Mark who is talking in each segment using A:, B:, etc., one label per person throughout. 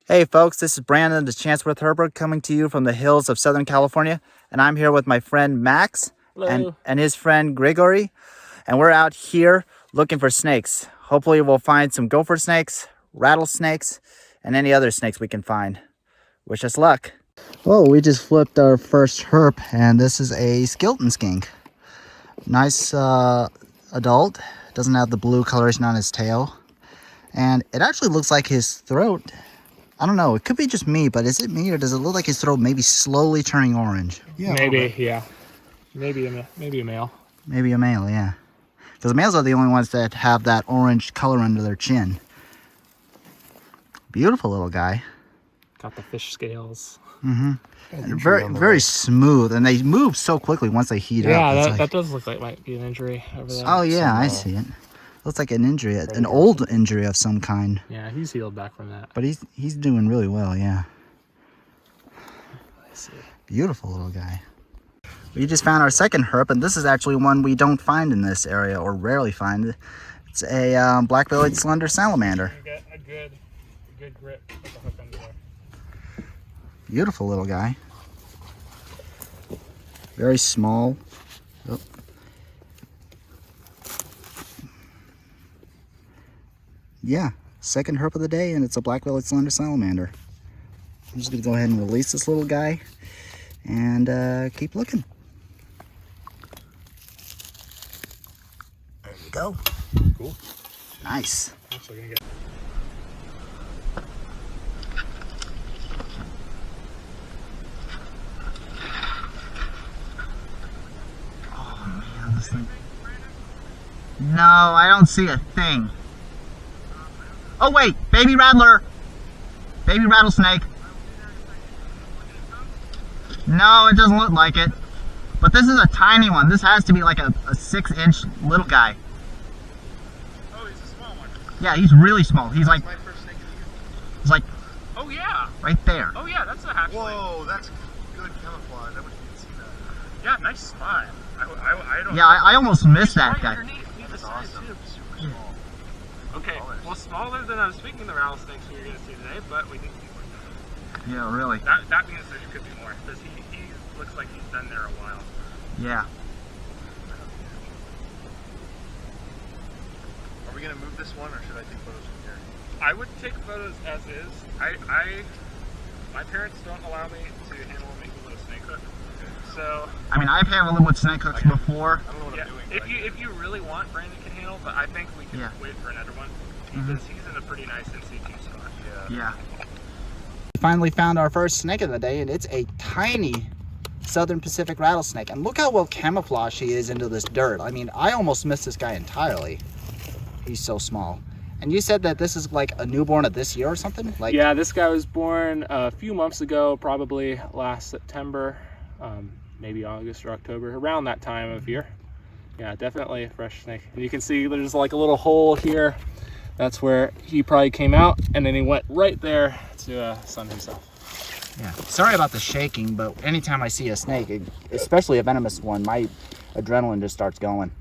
A: Hey folks, this is Brandon, the Chatsworth Herper, coming to you from the hills of Southern California. And I'm here with my friend Max and his friend Grigory. And we're out here looking for snakes. Hopefully we'll find some gopher snakes, rattlesnakes, and any other snakes we can find. Wish us luck. Oh, we just flipped our first herp, and this is a Skilton skink. Nice adult. Doesn't have the blue coloration on his tail. And it actually looks like his throat, I don't know, it could be just me, but is it me, or does it look like his throat maybe slowly turning orange?
B: Yeah, maybe, yeah. Maybe a male.
A: Maybe a male, yeah. Because males are the only ones that have that orange color under their chin. Beautiful little guy.
B: Got the fish scales.
A: Mm-hmm. And very smooth, and they move so quickly once they heat up.
B: Yeah, that does look like might be an injury over there.
A: Oh yeah, I see it. Looks like an injury, an old injury of some kind.
B: Yeah, he's healed back from that.
A: But he's doing really well, yeah.
B: I see.
A: Beautiful little guy. We just found our second herp, and this is actually one we don't find in this area, or rarely find. It's a black-bellied slender salamander.
B: You get a good grip with the hook under there.
A: Beautiful little guy. Very small. Oh. Yeah, second herp of the day, and it's a black-bellied slender salamander. I'm just going to go ahead and release this little guy and keep looking. There you go.
B: Cool.
A: Nice.
B: Actually gonna get...
A: Oh man, this thing. No, I don't see a thing. Oh wait, baby rattler. Baby rattlesnake. No, it doesn't look like it. But this is a tiny one. This has to be like a 6-inch little guy.
B: Oh, he's a small one.
A: Yeah, he's really small. He's like...
B: My first snake of the year.
A: He's like...
B: Oh yeah.
A: Right there.
B: Oh yeah, that's a hatchling.
C: Whoa, that's good camouflage. I wish you could see that.
B: Yeah, nice spot. I don't...
A: Yeah, I almost missed that
B: right
A: guy.
B: underneath. He's
C: That's
B: a size
C: awesome.
B: too.
C: Super small.
B: Okay, well, smaller than I was thinking the rattlesnakes we were going to see today, but we think he's like
A: Yeah, really.
B: that means there could be more, because he looks like he's been there a while.
A: Yeah.
C: Are we gonna move this one, or should I take photos from here?
B: I would take photos as is. My parents don't allow me to handle them with a snake hook, so...
A: I mean, I've handled them with snake hooks before.
C: I don't know what I'm doing.
B: If you really want, Brandon can handle, but I think we can wait for another one, because he's in a pretty nice in-situ spot.
A: Yeah. We finally found our first snake of the day, and it's a tiny Southern Pacific rattlesnake. And look how well camouflaged he is into this dirt. I mean, I almost missed this guy entirely. He's so small. And you said that this is like a newborn of this year or something? Like,
B: yeah, this guy was born a few months ago, probably last September, maybe August or October, around that time of year. Yeah, definitely a fresh snake. And you can see there's like a little hole here. That's where he probably came out, and then he went right there to sun himself.
A: Yeah. Sorry about the shaking, but anytime I see a snake, especially a venomous one, my adrenaline just starts going.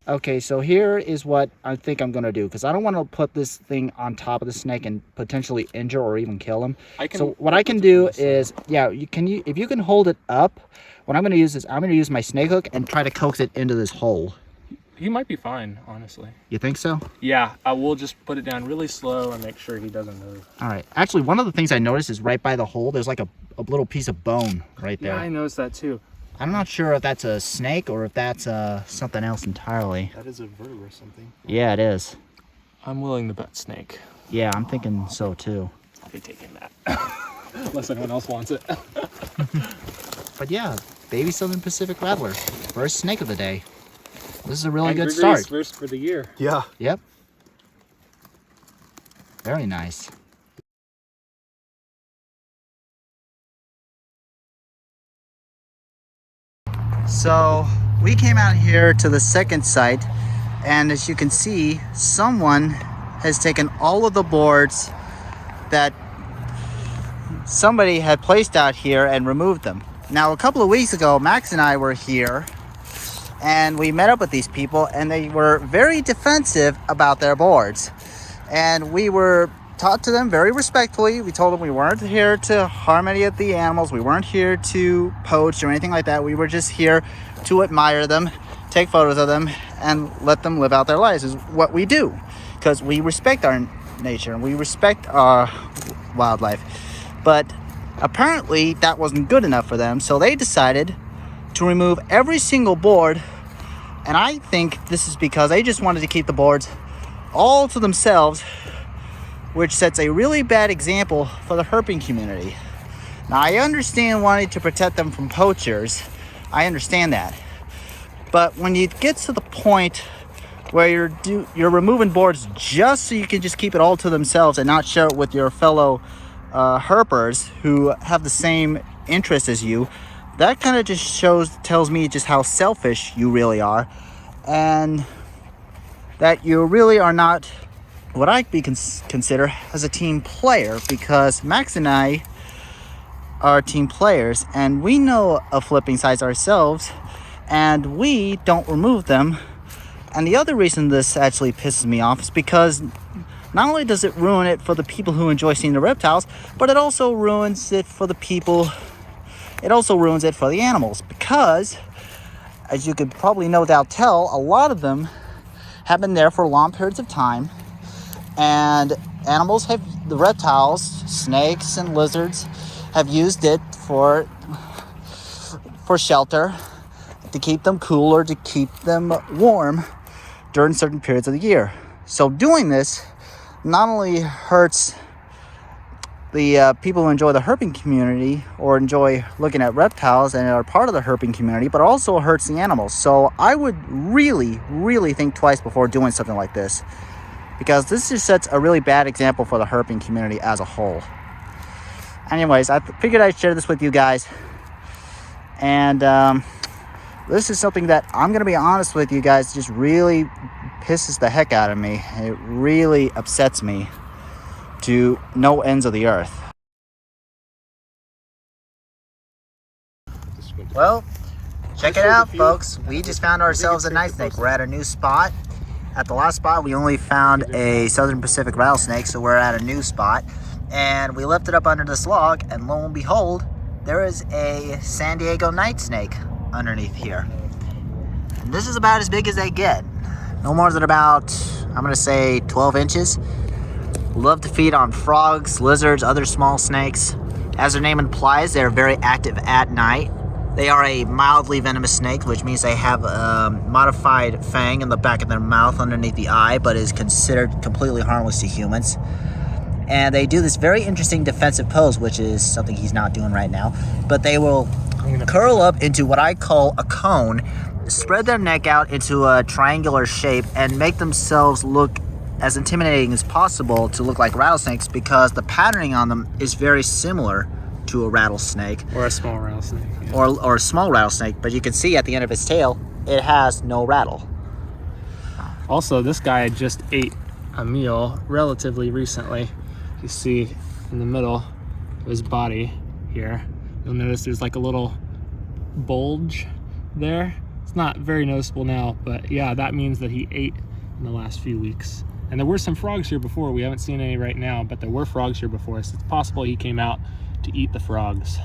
A: Okay, so here is what I think I'm going to do, because I don't want to put this thing on top of the snake and potentially injure or even kill him. So what I can do is, yeah, if you can hold it up, what I'm going to use is I'm going to use my snake hook and try to coax it into this hole.
B: He might be fine, honestly.
A: You think so?
B: Yeah, I will just put it down really slow and make sure he doesn't move.
A: All right. Actually, one of the things I noticed is right by the hole, there's like a little piece of bone right there.
B: Yeah, I noticed that too.
A: I'm not sure if that's a snake or if that's something else entirely.
C: That is a vertebra or something.
A: Yeah, it is.
B: I'm willing to bet snake.
A: Yeah, I'm thinking so too.
B: I'll be taking that. Unless anyone else wants it.
A: But yeah, baby Southern Pacific rattler. First snake of the day. This is a really good start.
B: First for the year.
C: Yeah.
A: Yep. Very nice. So we came out here to the second site, and as you can see, someone has taken all of the boards that somebody had placed out here and removed them. Now, a couple of weeks ago, Max and I were here and we met up with these people, and they were very defensive about their boards. And we were talked to them very respectfully. We told them we weren't here to harm any of the animals. We weren't here to poach or anything like that. We were just here to admire them, take photos of them, and let them live out their lives is what we do. Because we respect our nature and we respect our wildlife. But apparently that wasn't good enough for them. So they decided to remove every single board. And I think this is because they just wanted to keep the boards all to themselves, which sets a really bad example for the herping community. Now, I understand wanting to protect them from poachers. I understand that. But when it gets to the point where you're removing boards just so you can just keep it all to themselves and not share it with your fellow herpers who have the same interest as you, that kind of just tells me just how selfish you really are, and that you really are not what I consider as a team player, because Max and I are team players and we know of flipping sites ourselves and we don't remove them. And the other reason this actually pisses me off is because not only does it ruin it for the people who enjoy seeing the reptiles, but it also ruins it for the people. It also ruins it for the animals, because as you could probably no doubt tell, a lot of them have been there for long periods of time. And the reptiles, snakes and lizards, have used it for shelter, to keep them cool or to keep them warm during certain periods of the year. So doing this not only hurts the people who enjoy the herping community or enjoy looking at reptiles and are part of the herping community, but also hurts the animals. So I would really, really think twice before doing something like this, because this just sets a really bad example for the herping community as a whole. Anyways, I figured I'd share this with you guys. And this is something that I'm going to be honest with you guys, just really pisses the heck out of me. It really upsets me to no ends of the earth. Well, check it out, folks. We just found ourselves a Nightsnake. We're at a new spot. At the last spot, we only found a Southern Pacific rattlesnake, so we're at a new spot. And we lifted up under this log, and lo and behold, there is a San Diego Nightsnake underneath here. And this is about as big as they get. No more than about, I'm going to say 12 inches. Love to feed on frogs, lizards, other small snakes. As their name implies, they're very active at night. They are a mildly venomous snake, which means they have a modified fang in the back of their mouth underneath the eye, but is considered completely harmless to humans. And they do this very interesting defensive pose, which is something he's not doing right now. But they will curl up into what I call a cone, spread their neck out into a triangular shape, and make themselves look as intimidating as possible to look like rattlesnakes, because the patterning on them is very similar to a rattlesnake.
B: Or a small rattlesnake. Yeah.
A: Or a small rattlesnake, but you can see at the end of its tail, it has no rattle.
B: Also, this guy just ate a meal relatively recently. You see in the middle of his body here, you'll notice there's like a little bulge there. It's not very noticeable now, but yeah, that means that he ate in the last few weeks. And there were some frogs here before. We haven't seen any right now, but there were frogs here before, so it's possible he came out to eat the frogs.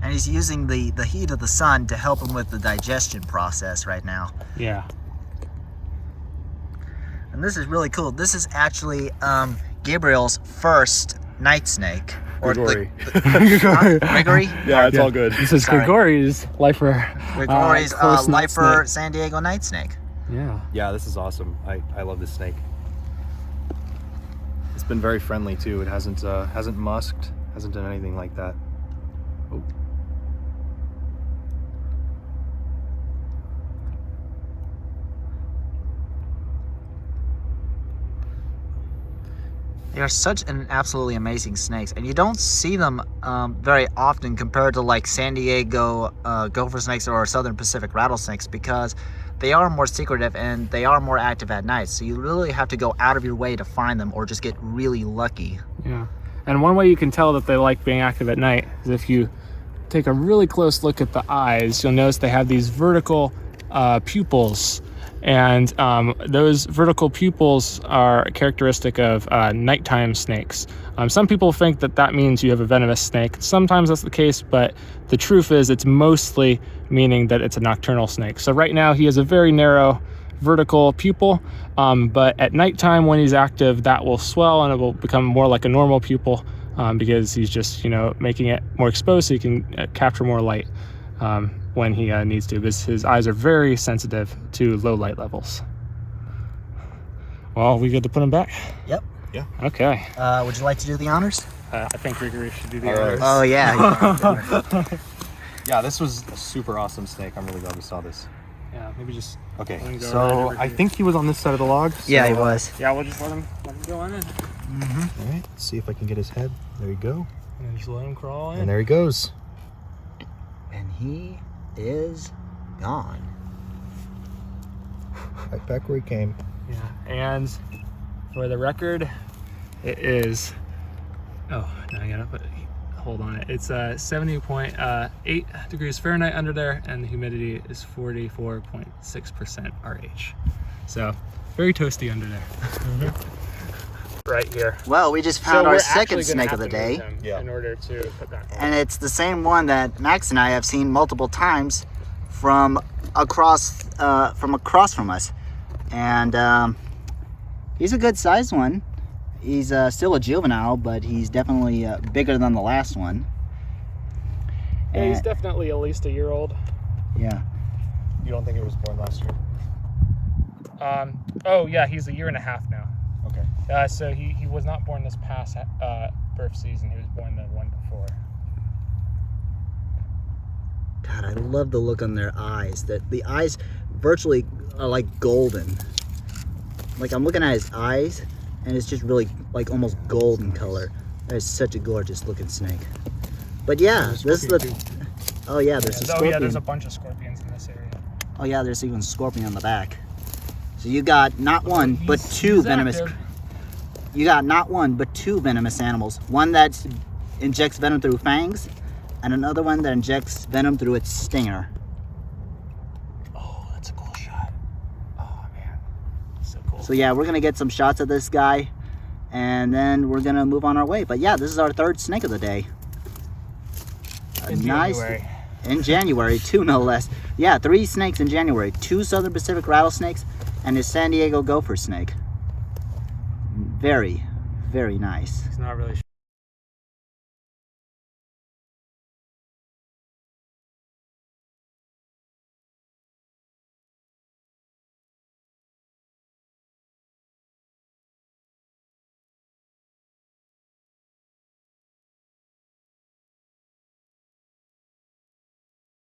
A: And he's using the heat of the sun to help him with the digestion process right now.
B: Yeah.
A: And this is really cool. This is actually Gabriel's first night snake. Or
C: Grigory.
A: Grigory?
C: Yeah, it's all good.
B: This is Grigori's lifer.
A: Grigori's lifer San Diego night snake.
B: Yeah.
C: Yeah, this is awesome. I love this snake. It's been very friendly too. It hasn't musked, hasn't done anything like that. Oh.
A: They are such an absolutely amazing snakes, and you don't see them very often compared to like San Diego gopher snakes or Southern Pacific rattlesnakes, because they are more secretive and they are more active at night. So you really have to go out of your way to find them, or just get really lucky.
B: Yeah. And one way you can tell that they like being active at night is if you take a really close look at the eyes, you'll notice they have these vertical pupils. And those vertical pupils are characteristic of nighttime snakes. Some people think that that means you have a venomous snake. Sometimes that's the case, but the truth is it's mostly meaning that it's a nocturnal snake. So right now he has a very narrow vertical pupil, but at nighttime when he's active, that will swell and it will become more like a normal pupil because he's just, making it more exposed so he can capture more light when he needs to, because his eyes are very sensitive to low light levels. Well, we good to put him back?
A: Yep.
C: Yeah.
B: Okay.
A: Would you like to do the honors?
B: I think Grigory should do the
C: All right.
B: honors.
A: Oh, yeah.
C: Yeah, this was a super awesome snake. I'm really glad we saw this.
B: Yeah, maybe just
C: Okay,
B: let him go right
C: so
B: over
C: I
B: here.
C: think he was on this side of the log. So,
A: Yeah, he was.
B: Yeah, we'll just let him go on in.
C: All right, let's see if I can get his head. There you go.
B: And then just let him crawl in.
C: And there he goes.
A: And he is gone.
C: Right back where he came.
B: Yeah, and for the record, it is. Oh, now I gotta hold on it. It's 70.8 degrees Fahrenheit under there, and the humidity is 44.6% RH. So very toasty under there. Right here.
A: Well, we just found our second snake of the day.
C: Yeah.
B: In order to put that on.
A: And it's the same one that Max and I have seen multiple times from across from us. And he's a good sized one. He's still a juvenile, but he's definitely bigger than the last one.
B: Yeah, he's definitely at least a year old.
A: Yeah.
C: You don't think it was born last year?
B: Oh yeah, he's a year and a half now.
C: Okay.
B: So he was not born this past birth season. He was born the one before.
A: God, I love the look on their eyes. That the eyes virtually are like golden. Like I'm looking at his eyes, and it's just really like almost golden color. That is such a gorgeous looking snake. But yeah, this is the. Oh yeah, there's a scorpion.
B: Oh yeah, there's a bunch of scorpions in this area.
A: Oh yeah, there's even a scorpion on the back. So you got not one but two
B: he's
A: venomous.
B: active.
A: You got not one but two venomous animals. One that injects venom through fangs, and another one that injects venom through its stinger.
B: Oh, that's a cool shot. Oh man, so cool.
A: So yeah, we're gonna get some shots of this guy, and then we're gonna move on our way. But yeah, this is our third snake of the day.
B: January.
A: In January, two no less. Yeah, 3 snakes in January. 2 Southern Pacific rattlesnakes and a San Diego gopher snake. Very, very nice.
B: He's not really